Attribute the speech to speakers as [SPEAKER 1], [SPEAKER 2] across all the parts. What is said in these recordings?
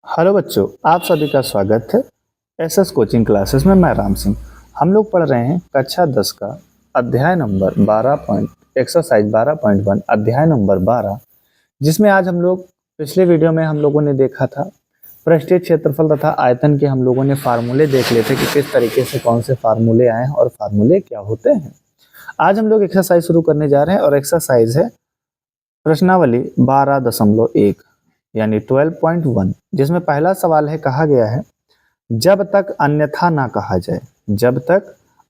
[SPEAKER 1] Hello बच्चों, आप सभी का स्वागत है एसएस कोचिंग क्लासेस में। मैं राम सिंह। हम लोग पढ़ रहे हैं कक्षा 10 का अध्याय नंबर 12 पॉइंट एक्सरसाइज 12.1 अध्याय नंबर 12, जिसमें आज हम लोग पिछले वीडियो में हम लोगों ने देखा था पृष्ठीय क्षेत्रफल तथा आयतन के हम लोगों ने फार्मूले देख लिए थे कि किस तरीके से कौन से फार्मूले आए हैं और फार्मूले क्या होते हैं। आज हम लोग एक्सरसाइज शुरू करने जा रहे हैं और एक्सरसाइज है प्रश्नावली 12.1 यानी 12.1, जिसमें पहला सवाल है, कहा गया है जब तक अन्यथा ना कहा जाए, जब तक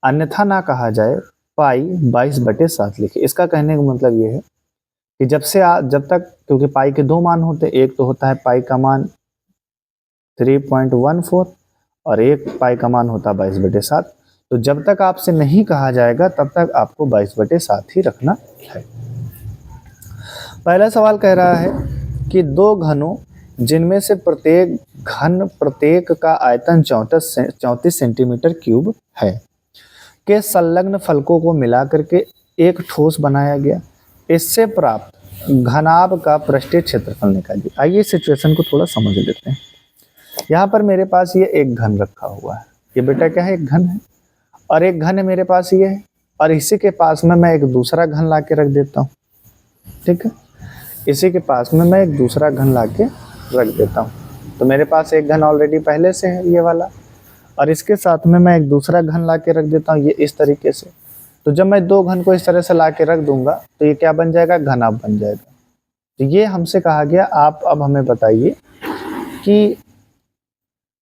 [SPEAKER 1] अन्यथा ना कहा जाए पाई 22/7 लिखे। इसका कहने का मतलब ये है कि जब तक, क्योंकि पाई के दो मान होते हैं, एक तो होता है पाई का मान 3.14 और एक पाई का मान होता है 22/7। तो जब तक आपसे नहीं कहा जाएगा तब तक आपको 22/7 ही रखना है। पहला सवाल कह रहा है कि दो घनों जिनमें से प्रत्येक का आयतन 34 सेंटीमीटर क्यूब है के संलग्न फलकों को मिलाकर के एक ठोस बनाया गया। इससे प्राप्त घनाभ का पृष्ठीय क्षेत्रफल निकालिए। आइए इस सिचुएशन को थोड़ा समझ लेते हैं। यहाँ पर मेरे पास ये एक घन रखा हुआ है। ये बेटा क्या है? एक घन है। और एक घन है मेरे पास ये है, और इसी के पास में मैं एक दूसरा घन ला के रख देता हूँ। ठीक है, इसी के पास में मैं एक दूसरा घन ला के रख देता हूँ। तो मेरे पास एक घन ऑलरेडी पहले से है, ये वाला, और इसके साथ में मैं एक दूसरा घन ला के रख देता हूँ, ये इस तरीके से। तो जब मैं दो घन को इस तरह से ला के रख दूंगा तो ये क्या बन जाएगा? घनाभ बन जाएगा। तो ये हमसे कहा गया। आप अब हमें बताइए कि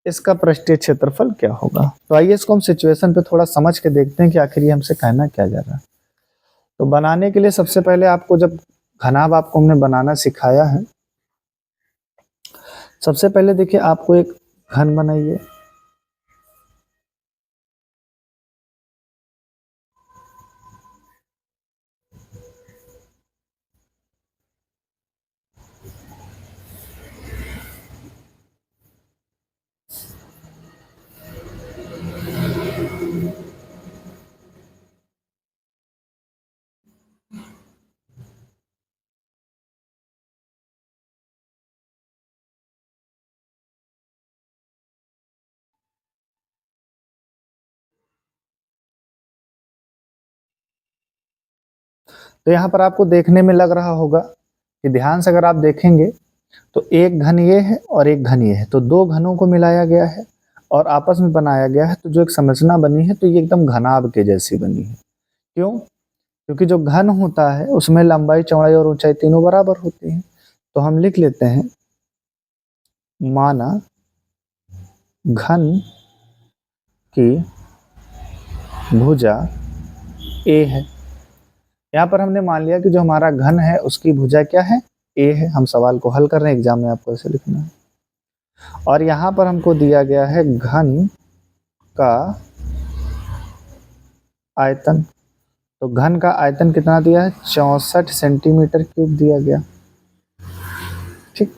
[SPEAKER 1] इसका पृष्ठीय क्षेत्रफल क्या होगा। तो आइए इसको हम सिचुएशन पे थोड़ा समझ के देखते हैं कि आखिर ये हमसे कहना क्या जा रहा है। तो बनाने के लिए सबसे पहले आपको, जब घनाभ आपको हमने बनाना सिखाया है, सबसे पहले देखिए आपको एक घन बनाइए। तो यहाँ पर आपको देखने में लग रहा होगा कि ध्यान से अगर आप देखेंगे तो एक घन ये है और एक घन ये है। तो दो घनों को मिलाया गया है और आपस में बनाया गया है। तो जो एक संरचना बनी है तो ये एकदम घनाभ के जैसी बनी है। क्यों? क्योंकि जो घन होता है उसमें लंबाई, चौड़ाई और ऊंचाई तीनों बराबर होती है। तो हम लिख लेते हैं, माना घन की भुजा ए है। यहाँ पर हमने मान लिया कि जो हमारा घन है उसकी भुजा क्या है? ए है। हम सवाल को हल कर रहे हैं, एग्जाम में आपको ऐसे लिखना है। और यहाँ पर हमको दिया गया है घन का आयतन। तो घन का आयतन कितना दिया है? 64 सेंटीमीटर क्यूब दिया गया। ठीक।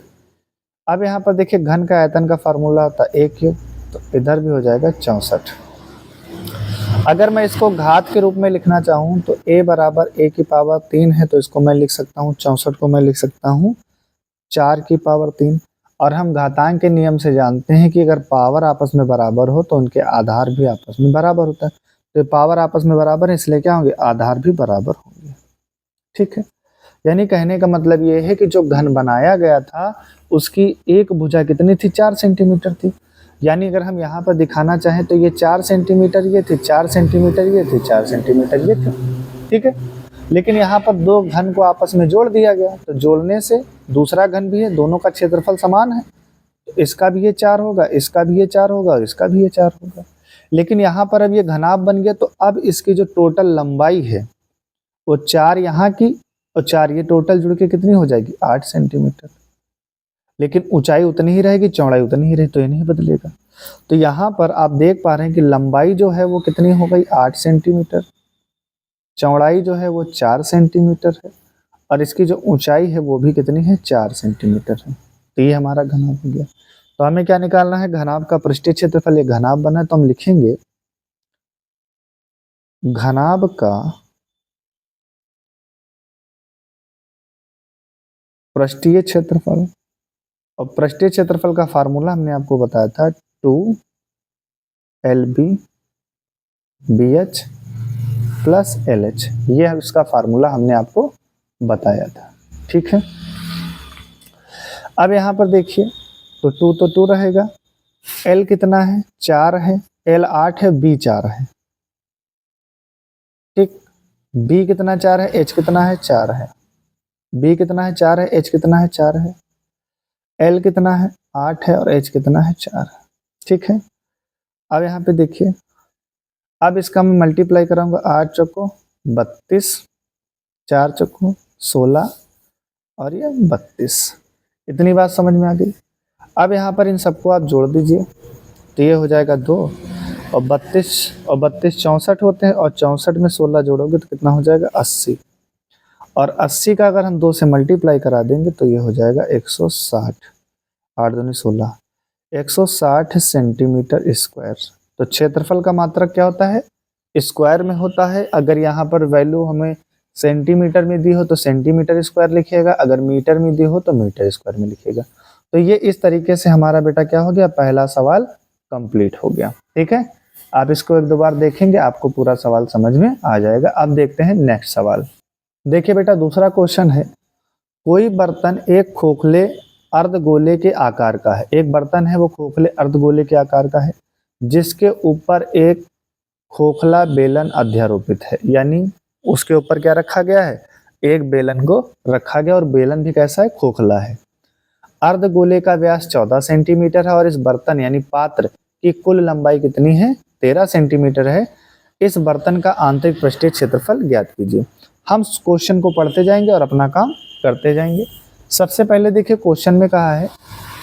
[SPEAKER 1] अब यहाँ पर देखिए घन का आयतन का फार्मूला होता है a क्यूब, तो इधर भी हो जाएगा 64। अगर मैं इसको घात के रूप में लिखना चाहूँ तो a बराबर a की पावर 3 है, तो इसको मैं लिख सकता हूँ 64 को मैं लिख सकता हूँ 4 की पावर 3। और हम घातांक के नियम से जानते हैं कि अगर पावर आपस में बराबर हो तो उनके आधार भी आपस में बराबर होता है। तो पावर आपस में बराबर है, इसलिए क्या होंगे? आधार भी बराबर होंगे। ठीक है, यानी कहने का मतलब ये है कि जो घन बनाया गया था उसकी एक भुजा कितनी थी? 4 सेंटीमीटर थी। यानी अगर हम यहाँ पर दिखाना चाहें तो ये 4 सेंटीमीटर ये थे, 4 सेंटीमीटर ये थे, 4 सेंटीमीटर ये थे। ठीक है, लेकिन यहाँ पर दो घन को आपस में जोड़ दिया गया, तो जोड़ने से दूसरा घन भी है, दोनों का क्षेत्रफल समान है। तो इसका भी ये 4 होगा, इसका भी ये 4 होगा और इसका भी ये 4 होगा। लेकिन यहाँ पर अब ये घनाभ बन गया, तो अब इसकी जो टोटल लंबाई है वो 4 यहाँ की और 4 ये टोटल जुड़ के कितनी हो जाएगी? 8 सेंटीमीटर। लेकिन ऊंचाई उतनी ही रहेगी, चौड़ाई उतनी ही रही, तो ये नहीं बदलेगा। तो यहाँ पर आप देख पा रहे हैं कि लंबाई जो है वो कितनी हो गई? 8 सेंटीमीटर। चौड़ाई जो है वो 4 सेंटीमीटर है और इसकी जो ऊंचाई है वो भी कितनी है? 4 सेंटीमीटर है। तो ये हमारा घनाभ हो गया। तो हमें क्या निकालना है? घनाभ का पृष्ठीय क्षेत्रफल। ये घनाभ बना है तो हम लिखेंगे घनाभ का पृष्ठीय क्षेत्रफल और पृष्ठीय क्षेत्रफल का फार्मूला हमने आपको बताया था 2 LB BH प्लस LH, ये उसका फार्मूला हमने आपको बताया था। ठीक है, अब यहाँ पर देखिए तो 2 तो 2 रहेगा, L कितना है 4 है, L 8 है, B 4 है। ठीक, B कितना 4 है, H कितना है 4 है, B कितना है 4 है, H कितना है 4 है, L कितना है 8 है और H कितना है 4 है। ठीक है, अब यहाँ पे देखिए, अब इसका मैं मल्टीप्लाई कराऊंगा, 8 चौको 32, 4 चौको 16 और ये 32। इतनी बात समझ में आ गई। अब यहाँ पर इन सबको आप जोड़ दीजिए तो ये हो जाएगा 2 और 32 और 32 64 होते हैं, और 64 में 16 जोड़ोगे तो कितना हो जाएगा 80, और 80 का अगर हम 2 से मल्टीप्लाई करा देंगे तो ये हो जाएगा 160, 8 दूनी 16, 160 सेंटीमीटर स्क्वायर। तो क्षेत्रफल का मात्रक क्या होता है, स्क्वायर में होता है। अगर यहाँ पर वैल्यू हमें सेंटीमीटर में दी हो तो सेंटीमीटर स्क्वायर लिखिएगा, अगर मीटर में दी हो तो मीटर स्क्वायर में लिखिएगा। तो ये इस तरीके से हमारा बेटा क्या हो गया, पहला सवाल कंप्लीट हो गया। ठीक है, आप इसको एक दो बार देखेंगे, आपको पूरा सवाल समझ में आ जाएगा। अब देखते हैं नेक्स्ट सवाल। देखिए बेटा, दूसरा क्वेश्चन है, कोई बर्तन एक खोखले अर्धगोले के आकार का है। एक बर्तन है वो खोखले अर्धगोले के आकार का है, जिसके ऊपर एक खोखला बेलन अध्यारोपित है। यानी उसके ऊपर क्या रखा गया है, एक बेलन को रखा गया, और बेलन भी कैसा है, खोखला है। अर्धगोले का व्यास 14 सेंटीमीटर है और इस बर्तन यानी पात्र की कुल लंबाई कितनी है, 13 सेंटीमीटर है। इस बर्तन का आंतरिक पृष्ठीय क्षेत्रफल ज्ञात कीजिए। हम क्वेश्चन को पढ़ते जाएंगे और अपना काम करते जाएंगे। सबसे पहले देखिए, क्वेश्चन में कहा है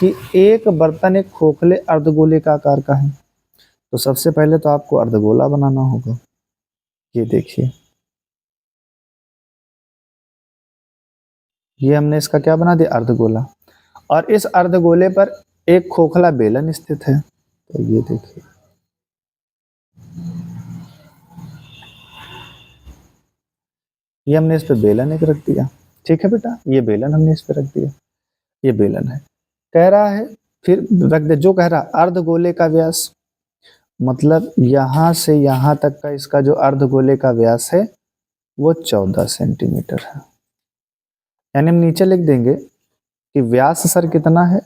[SPEAKER 1] कि एक बर्तन एक खोखले अर्धगोले का आकार का है। तो सबसे पहले तो आपको अर्धगोला बनाना होगा। ये देखिए, ये हमने इसका क्या बना दिया, अर्धगोला, और इस अर्धगोले पर एक खोखला बेलन स्थित है। तो ये देखिए, ये हमने इस पे बेलन एक रख दिया। ठीक है बेटा, ये बेलन हमने इस पे रख दिया, ये बेलन है। कह रहा है, फिर रख दे, जो कह रहा अर्धगोले का व्यास, मतलब यहां से यहां तक का इसका जो अर्धगोले का व्यास है वो 14 सेंटीमीटर है। यानी हम नीचे लिख देंगे कि व्यास सर कितना है,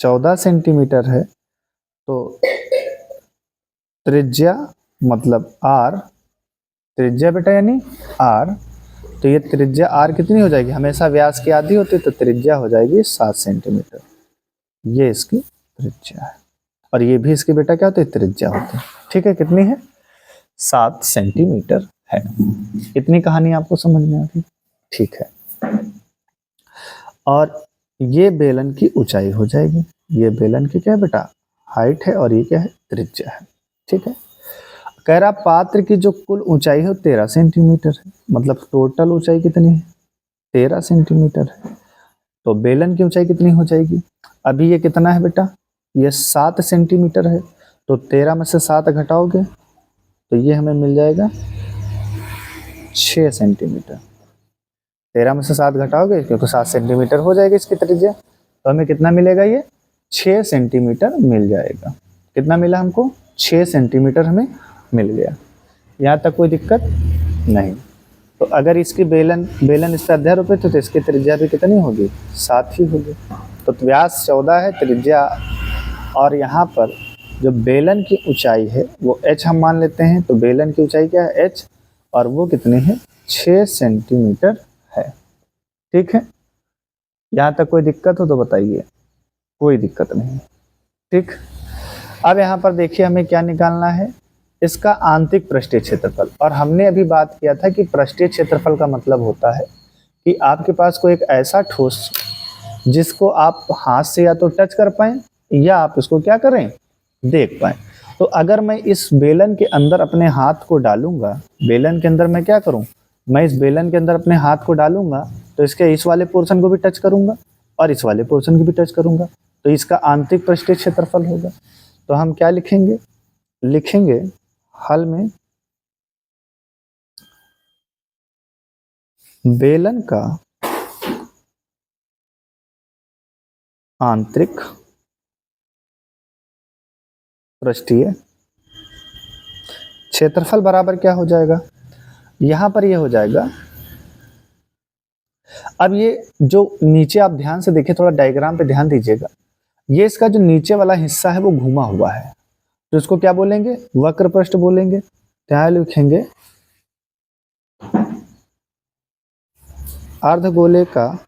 [SPEAKER 1] 14 सेंटीमीटर है। तो त्रिज्या मतलब आर, त्रिज्या बेटा यानी आर, तो ये त्रिज्या आर कितनी हो जाएगी, हमेशा व्यास की आधी होती है, तो त्रिज्या हो जाएगी 7 सेंटीमीटर। ये इसकी त्रिज्या है, और ये भी इसकी बेटा क्या होती है, त्रिज्या होती है। ठीक है, कितनी है, 7 सेंटीमीटर है। इतनी कहानी आपको समझ में आ गई। ठीक है, और ये बेलन की ऊंचाई हो जाएगी, ये बेलन की क्या है बेटा, हाइट है, और ये क्या है, त्रिज्या है। ठीक है, कह रहा पात्र की जो कुल ऊंचाई है 13 सेंटीमीटर है, मतलब टोटल ऊंचाई कितनी है, 13 सेंटीमीटर है। तो बेलन की ऊंचाई कितनी हो जाएगी, अभी ये कितना है बेटा, ये 7 सेंटीमीटर है। तो 13 में से 7 घटाओगे तो ये हमें मिल जाएगा 6 सेंटीमीटर। 13 में से 7 घटाओगे क्योंकि 7 सेंटीमीटर हो जाएगी इसकी त्रिज्या, तो हमें कितना मिलेगा, ये 6 सेंटीमीटर मिल जाएगा। कितना मिला हमको, 6 सेंटीमीटर हमें मिल गया। यहाँ तक कोई दिक्कत नहीं। तो अगर इसकी बेलन इससे अध्यारोपित है तो इसकी त्रिज्या भी कितनी होगी, 7 ही होगी। तो व्यास 14 है, त्रिज्या, और यहाँ पर जो बेलन की ऊंचाई है वो h हम मान लेते हैं। तो बेलन की ऊंचाई क्या है, h, और वो कितनी है, 6 सेंटीमीटर है। ठीक है, यहाँ तक कोई दिक्कत हो तो बताइए, कोई दिक्कत नहीं। ठीक, अब यहाँ पर देखिए हमें क्या निकालना है, इसका आंतरिक पृष्ठीय क्षेत्रफल। और हमने अभी बात किया था कि पृष्ठीय क्षेत्रफल का मतलब होता है कि आपके पास कोई एक ऐसा ठोस जिसको आप हाथ से या तो टच कर पाएं या आप इसको क्या करें, देख पाएं। तो अगर मैं इस बेलन के अंदर अपने हाथ को डालूंगा, बेलन के अंदर मैं क्या करूं, मैं इस बेलन के अंदर अपने हाथ को डालूंगा तो इसके इस वाले पोर्शन को भी टच करूंगा और इस वाले पोर्शन को भी टच करूंगा, तो इसका आंतरिक पृष्ठीय क्षेत्रफल होगा। तो हम क्या लिखेंगे, लिखेंगे हल में बेलन का आंतरिक पृष्ठीय क्षेत्रफल बराबर क्या हो जाएगा, यहां पर ये हो जाएगा। अब ये जो नीचे आप ध्यान से देखिए, थोड़ा डायग्राम पे ध्यान दीजिएगा, ये इसका जो नीचे वाला हिस्सा है वो घुमा हुआ है, तो इसको क्या बोलेंगे, वक्र पृष्ठ बोलेंगे। क्या लिखेंगे, अर्धगोले का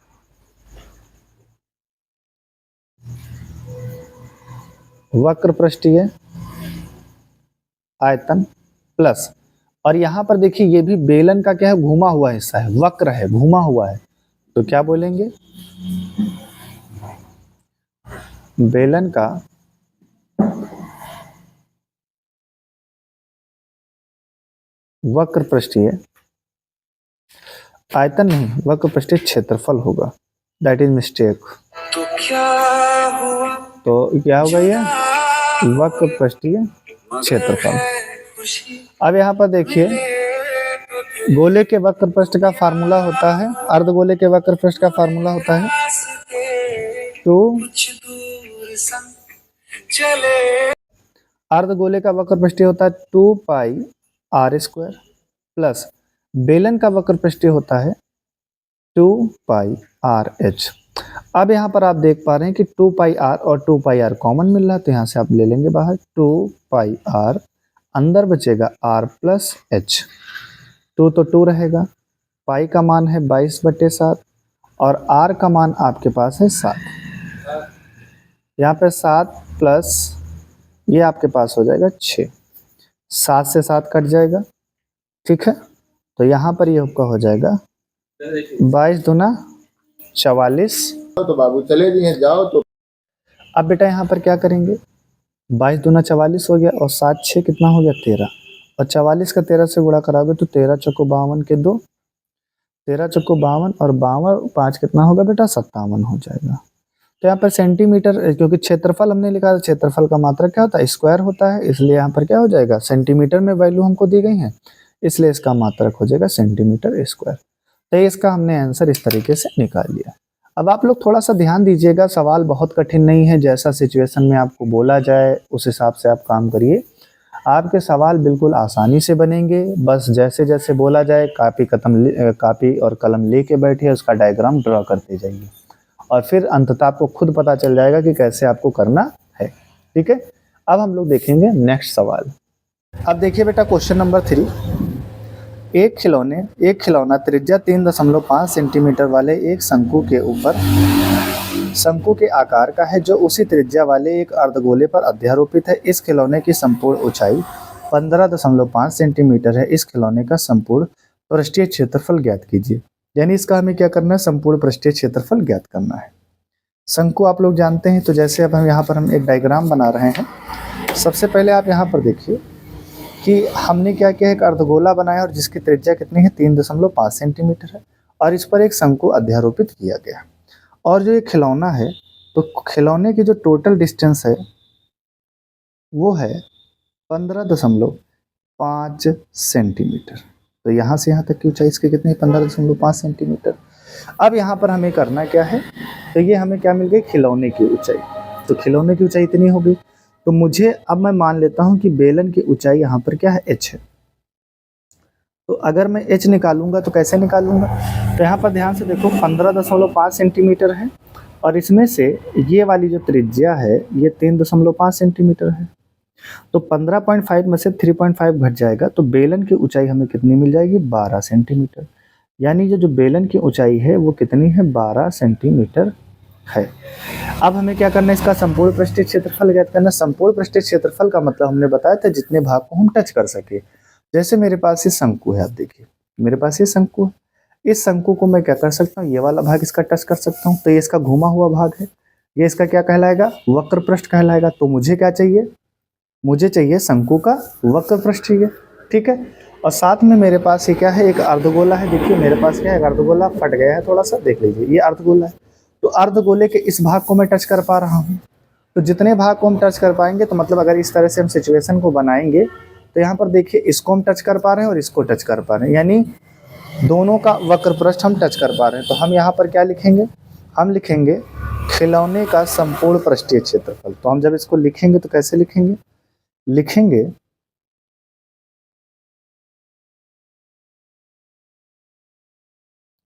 [SPEAKER 1] वक्र पृष्ठीय आयतन प्लस, और यहां पर देखिए ये भी बेलन का क्या है, घुमा हुआ हिस्सा है, वक्र है, घुमा हुआ है, तो क्या बोलेंगे, बेलन का वक्र पृष्ठीय आयतन नहीं, वक्र पृष्ठीय क्षेत्रफल होगा। That is mistake. तो क्या होगा, ये वक्र पृष्ठीय क्षेत्रफल। अब यहाँ पर देखिए, गोले के वक्र पृष्ठ का फार्मूला होता है, अर्धगोले के वक्र पृष्ठ का फार्मूला होता है अर्धगोले का वक्र पृष्ठीय होता है 2πr² प्लस बेलन का वक्र पृष्ठीय होता है 2πrh। अब यहाँ पर आप देख पा रहे हैं कि 2πr और 2πr कॉमन मिल रहा है, तो यहाँ से आप ले लेंगे बाहर 2πr, अंदर बचेगा r प्लस h, 2 तो 2 रहेगा, पाई का मान है 22/7 और r का मान आपके पास है 7, यहाँ पे 7 प्लस ये आपके पास हो जाएगा 6, 7 से 7 कट जाएगा, ठीक है। तो यहाँ पर ये आपका हो जाएगा 22 दूना 44।
[SPEAKER 2] तो बाबू चले जी हैं, जाओ तो।
[SPEAKER 1] अब बेटा यहाँ पर क्या करेंगे, 22 दूना 44 हो गया और 7 6 कितना हो गया 13, और 44 का 13 से गुणा कराओगे तो 13 चौको 52 के 2, 13 चौको 52 और 52 5 कितना होगा बेटा 57 हो जाएगा। तो यहाँ पर सेंटीमीटर, क्योंकि क्षेत्रफल हमने लिखा था, क्षेत्रफल का मात्रक क्या होता है, स्क्वायर होता है, इसलिए यहाँ पर क्या हो जाएगा, सेंटीमीटर में वैल्यू हमको दी गई है, इसलिए इसका मात्रक हो जाएगा सेंटीमीटर स्क्वायर। तो इसका हमने आंसर इस तरीके से निकाल लिया। अब आप लोग थोड़ा सा ध्यान दीजिएगा, सवाल बहुत कठिन नहीं है, जैसा सिचुएशन में आपको बोला जाए उस हिसाब से आप काम करिए, आपके सवाल बिल्कुल आसानी से बनेंगे। बस जैसे जैसे बोला जाए कापी और कलम लेके बैठिए, उसका डायग्राम ड्रॉ करते जाइए और फिर अंततः आपको खुद पता चल जाएगा कि कैसे आपको करना है, ठीक है। अब हम लोग देखेंगे नेक्स्ट सवाल। अब देखिए बेटा क्वेश्चन नंबर 3, एक खिलौना त्रिज्या 3.5 सेंटीमीटर वाले एक शंकु के ऊपर शंकु के आकार का है, जो उसी त्रिज्या वाले एक अर्धगोले पर अध्यारोपित है। इस खिलौने की संपूर्ण ऊंचाई 15.5 सेंटीमीटर है। इस खिलौने का संपूर्ण पृष्ठीय क्षेत्रफल ज्ञात कीजिए। यानी इसका हमें क्या करना है, संपूर्ण पृष्ठीय क्षेत्रफल ज्ञात करना है। शंकु आप लोग जानते हैं, तो जैसे अब हम यहाँ पर एक डायग्राम बना रहे हैं। सबसे पहले आप यहाँ पर देखिए कि हमने क्या किया, एक अर्धगोला बनाया और जिसकी त्रिज्या कितनी है 3.5 सेंटीमीटर है, और इस पर एक शंकु अध्यारोपित किया गया। और जो ये खिलौना है, तो खिलौने की जो टोटल डिस्टेंस है वो है 15.5 सेंटीमीटर। तो यहाँ से यहाँ तक की ऊंचाई इसकी कितनी है, 15.5 सेंटीमीटर। अब यहाँ पर हमें करना क्या है, तो ये हमें क्या मिल गई, खिलौने की ऊंचाई। तो खिलौने की ऊंचाई इतनी होगी, तो मुझे अब मैं मान लेता हूँ कि बेलन की ऊंचाई यहाँ पर क्या है, h है। तो अगर मैं h निकालूंगा तो कैसे निकालूंगा, तो यहाँ पर ध्यान से देखो 15.5 सेंटीमीटर है, और इसमें से ये वाली जो त्रिज्या है ये 3.5 सेंटीमीटर है। तो 15.5 में से 3.5 घट जाएगा, तो बेलन की ऊंचाई हमें कितनी मिल जाएगी, 12 सेंटीमीटर। यानी जो बेलन की ऊंचाई है वो कितनी है, 12 सेंटीमीटर है। अब हमें क्या करना है, इसका संपूर्ण पृष्ठीय क्षेत्रफल ज्ञात करना। संपूर्ण पृष्ठीय क्षेत्रफल का मतलब हमने बताया था जितने भाग को हम टच कर सके। जैसे मेरे पास ये शंकु है, आप देखिए मेरे पास ये शंकु है, इस शंकु को मैं क्या कर सकता हूँ, ये वाला भाग इसका टच कर सकता हूँ, तो ये इसका घुमा हुआ भाग है, ये इसका क्या कहलाएगा, वक्र पृष्ठ कहलाएगा। तो मुझे क्या चाहिए, मुझे चाहिए शंकु का वक्र पृष्ठ चाहिए, ठीक है। और साथ में मेरे पास ये क्या है, एक अर्धगोला है। देखिए मेरे पास क्या है, एक अर्धगोला फट गया है, थोड़ा सा देख लीजिए, ये अर्धगोला है। तो अर्धगोले के इस भाग को मैं टच कर पा रहा हूँ। तो जितने भाग को हम टच कर पाएंगे, तो मतलब अगर इस तरह से हम सिचुएशन को बनाएंगे, तो यहाँ पर देखिए इसको हम टच कर पा रहे हैं और इसको टच कर पा रहे हैं, यानी दोनों का वक्र पृष्ठ हम टच कर पा रहे हैं। तो हम यहाँ पर क्या लिखेंगे, हम लिखेंगे खिलौने का संपूर्ण पृष्ठीय क्षेत्रफल। तो हम जब इसको लिखेंगे तो कैसे लिखेंगे? लिखेंगे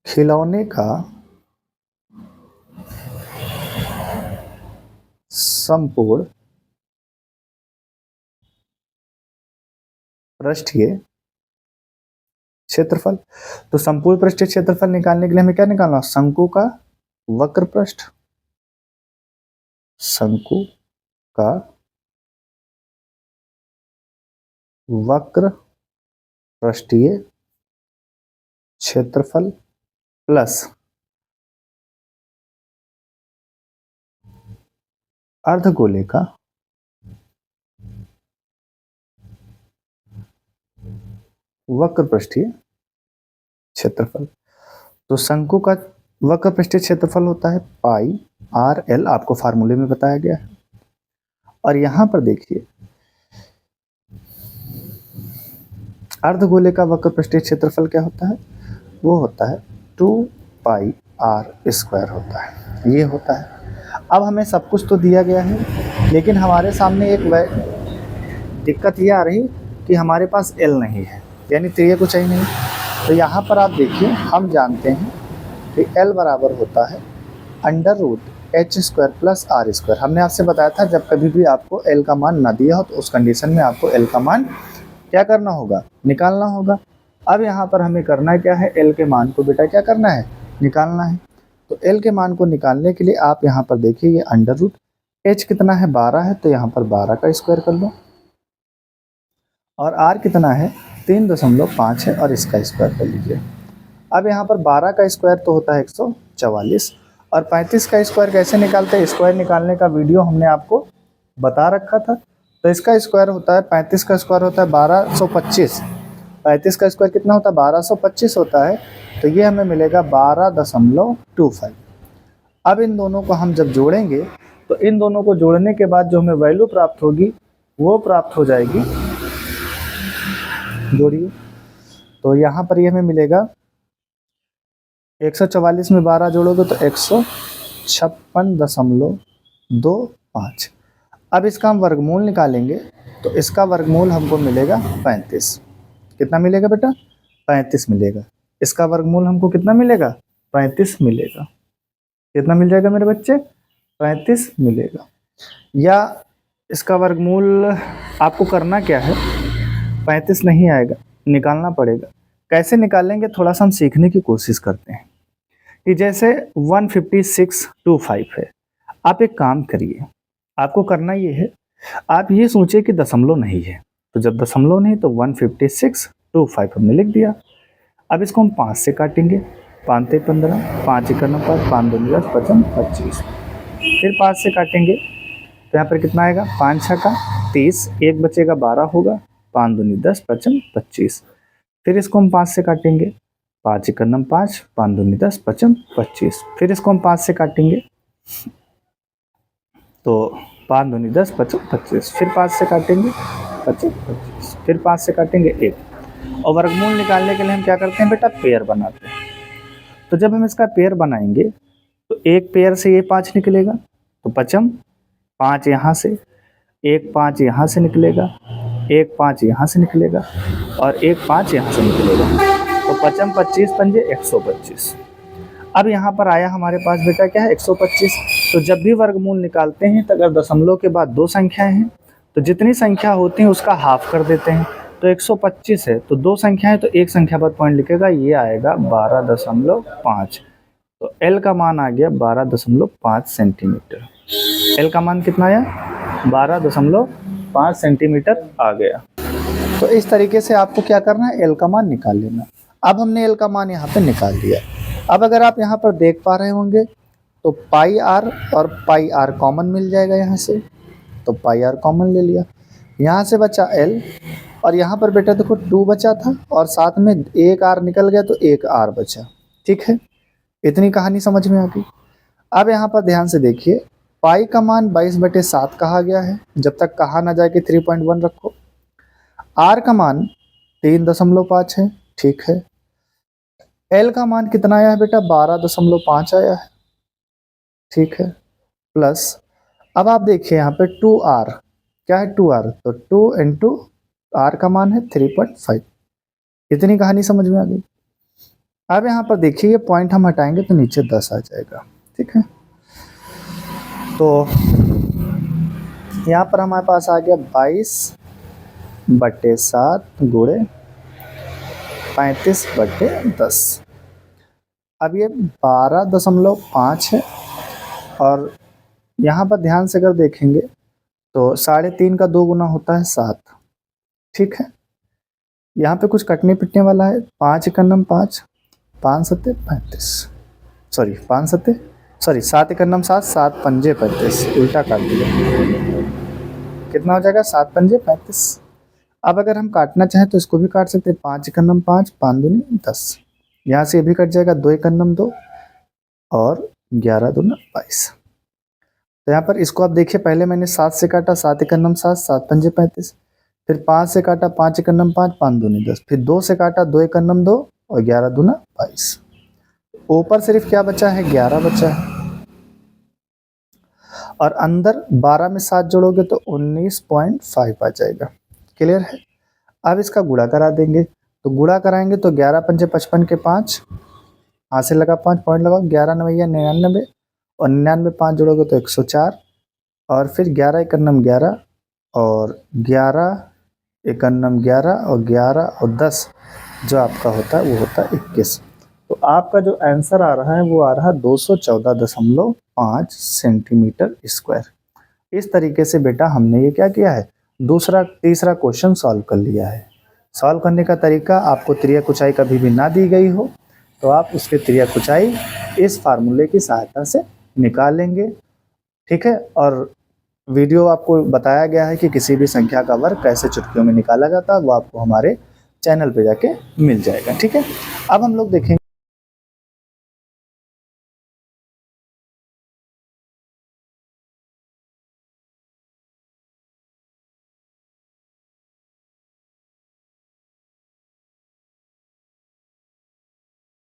[SPEAKER 1] खिलौने का संपूर्ण पृष्ठीय क्षेत्रफल। तो संपूर्ण पृष्ठीय क्षेत्रफल निकालने के लिए हमें क्या निकालना? शंकु का वक्र पृष्ठ, शंकु का वक्र पृष्ठीय क्षेत्रफल प्लस अर्धगोले का वक्र पृष्ठीय क्षेत्रफल। तो शंकु का वक्र पृष्ठीय क्षेत्रफल होता है पाई आर एल, आपको फार्मूले में बताया गया है। और यहां पर देखिए अर्धगोले का वक्र पृष्ठीय क्षेत्रफल क्या होता है? वो होता है 2 पाई आर स्क्वायर होता है, ये होता है। अब हमें सब कुछ तो दिया गया है, लेकिन हमारे सामने एक दिक्कत ये आ रही कि हमारे पास एल नहीं है, यानी त्रिय कुछ ही नहीं। तो यहाँ पर आप देखिए, हम जानते हैं कि एल बराबर होता है √h² प्लस r²। हमने आपसे बताया था जब कभी भी आपको एल का मान ना दिया हो तो उस कंडीशन में आपको एल का मान क्या करना होगा? निकालना होगा। अब यहाँ पर हमें करना क्या है? एल के मान को बेटा क्या करना है? निकालना है। तो एल के मान को निकालने के लिए आप यहाँ पर देखिए ये √h कितना है? 12 है, तो यहाँ पर 12 का स्क्वायर कर लो। और r कितना है? 3.5 है, और इसका स्क्वायर कर लीजिए। अब यहाँ पर 12 का स्क्वायर तो होता है 144, और 35 का स्क्वायर कैसे निकालते हैं? स्क्वायर निकालने का वीडियो हमने आपको बता रखा था। तो इसका स्क्वायर होता है, 35 का स्क्वायर होता है 1225, 35 का स्क्वायर कितना होता है? 1225 होता है। तो ये हमें मिलेगा 12.25। अब इन दोनों को हम जब जोड़ेंगे तो इन दोनों को जोड़ने के बाद जो हमें वैल्यू प्राप्त होगी वो प्राप्त हो जाएगी, जोड़िए। तो यहाँ पर ये हमें मिलेगा 144 में 12 जोड़ोगे तो 156.25। अब इसका हम वर्गमूल निकालेंगे तो इसका वर्गमूल हमको मिलेगा 35। कितना मिलेगा बेटा? 35 मिलेगा। इसका वर्गमूल हमको कितना मिलेगा? 35 मिलेगा। कितना मिल जाएगा मेरे बच्चे? 35 मिलेगा। या इसका वर्गमूल आपको करना क्या है? 35 नहीं आएगा, निकालना पड़ेगा। कैसे निकालेंगे थोड़ा सा हम सीखने की कोशिश करते हैं। कि जैसे 15625 है, आप एक काम करिए, आपको करना ये है, आप ये सोचिए कि दशमलव नहीं है। तो जब दशमलव नहीं तो 15625 हमने लिख दिया। अब इसको हम 5 से काटेंगे, 5 × 15, 5 × 9 5, 5 × 2 10, 55 25। फिर 5 से काटेंगे तो यहाँ पर कितना आएगा? 5 × 6 = 30, एक बचेगा 12 होगा, 5 × 2 10, 55 25। फिर इसको हम 5 से काटेंगे, 5 × 9 5, 5 × 2 10, 55 25। फिर इसको हम 5 से काटेंगे तो 5 × 2 10, 55 25। फिर 5 से काटेंगे 25 25। फिर 5 से काटेंगे 1। और वर्गमूल निकालने के लिए हम क्या करते हैं बेटा? पेयर बनाते हैं। तो जब हम इसका पेयर बनाएंगे तो एक पेयर से ये 5 निकलेगा, तो 55, 5 यहाँ से, एक 5 यहाँ से निकलेगा, एक 5 यहाँ से निकलेगा, और एक 5 यहाँ से निकलेगा। तो 55 25 पंजे 125। अब यहाँ पर आया हमारे पास बेटा क्या है? 125। तो जब भी वर्गमूल निकालते हैं तो अगर दशमलव के बाद 2 संख्याएं हैं तो जितनी संख्या होती है उसका हाफ कर देते हैं। तो 125 है तो 2 संख्याएं, तो एक संख्या बाद पॉइंट लिखेगा, ये आएगा 12.5। तो एल का मान आ गया 12.5 सेंटीमीटर। एल का मान कितना आया? 12.5 सेंटीमीटर आ गया। तो इस तरीके से आपको क्या करना है? एल का मान निकाल लेना। अब हमने एल का मान यहाँ पे निकाल दिया। अब अगर आप यहाँ पर देख पा रहे होंगे तो पाई आर और पाई आर कॉमन मिल जाएगा यहाँ से, तो पाई आर कॉमन ले लिया। यहाँ से बचा एल, और यहाँ पर बेटा देखो 2 बचा था और साथ में एक आर निकल गया तो एक आर बचा। ठीक है, इतनी कहानी समझ में आ गई। अब यहाँ पर ध्यान से देखिए, पाई का मान 22/7 कहा गया है, जब तक कहा ना जाए कि 3.1 रखो। आर का मान 3.5 है, ठीक है। एल का मान कितना आया है बेटा? 12.5 आया है, ठीक है। प्लस, अब आप देखिए यहाँ पे 2r, क्या है 2r, तो 2 इंटू r का मान है 3.5। इतनी कहानी समझ में आ गई। अब यहाँ पर देखिए ये पॉइंट हम हटाएंगे तो नीचे 10 आ जाएगा, ठीक है। तो यहाँ पर हमारे पास आ गया 22/7 गुणे 35/10। अब ये 12.5 है, और यहाँ पर ध्यान से अगर देखेंगे तो 3.5 का 2 गुना होता है 7, ठीक है। यहाँ पे कुछ कटने पिटने वाला है, 5 एकन्नम 5, 5 सत्ते 35, सॉरी 5 सत्ते, सॉरी 7 एकन्नम 7, 7 पंजे 35, उल्टा काट दिया। कितना हो जाएगा 7 पंजे 35। अब अगर हम काटना चाहें तो इसको भी काट सकते हैं, 5 एकन्नम 5, 5 दूनी 10, यहाँ से ये भी कट जाएगा, 2 एकन्नम 2 और 11 दूना 22। तो यहाँ पर इसको आप देखिए, पहले मैंने 7 से काटा, 7 एकन्नम 7, 7 पंजे 35, फिर 5 से काटा, 5 एकन्नम 5, 5 दूनी 10, फिर 2 से काटा, 2 एकन्नम 2 और 11 दूना 22। ऊपर सिर्फ क्या बचा है, 11 बचा है, और अंदर 12 में 7 जोड़ोगे तो 19.5 आ जाएगा। क्लियर है। अब इसका गुणा करा देंगे, तो गुणा कराएंगे तो 11 पंजे 55 के 5, हाथ से लगा 5 पॉइंट लगाओ, 11 नवैया 99, और 99 5 जोड़ोगे तो 104, और फिर 11 एकन्नम 11 और 11 एकन्नम 11 और 11 और 10 जो आपका होता है वो होता है 21। तो आपका जो आंसर आ रहा है वो आ रहा है 214.5 सेंटीमीटर स्क्वायर। इस तरीके से बेटा हमने ये क्या किया है, दूसरा तीसरा क्वेश्चन सॉल्व कर लिया है। सॉल्व करने का तरीका, आपको त्रिया कुचाई कभी भी ना दी गई हो तो आप उसके त्रिया कुचाई इस फार्मूले की सहायता से निकाल लेंगे, ठीक है। और वीडियो आपको बताया गया है कि किसी भी संख्या का वर्ग कैसे चुटकियों में निकाला जाता है, वो आपको हमारे चैनल पे जाके मिल जाएगा, ठीक है। अब हम लोग देखेंगे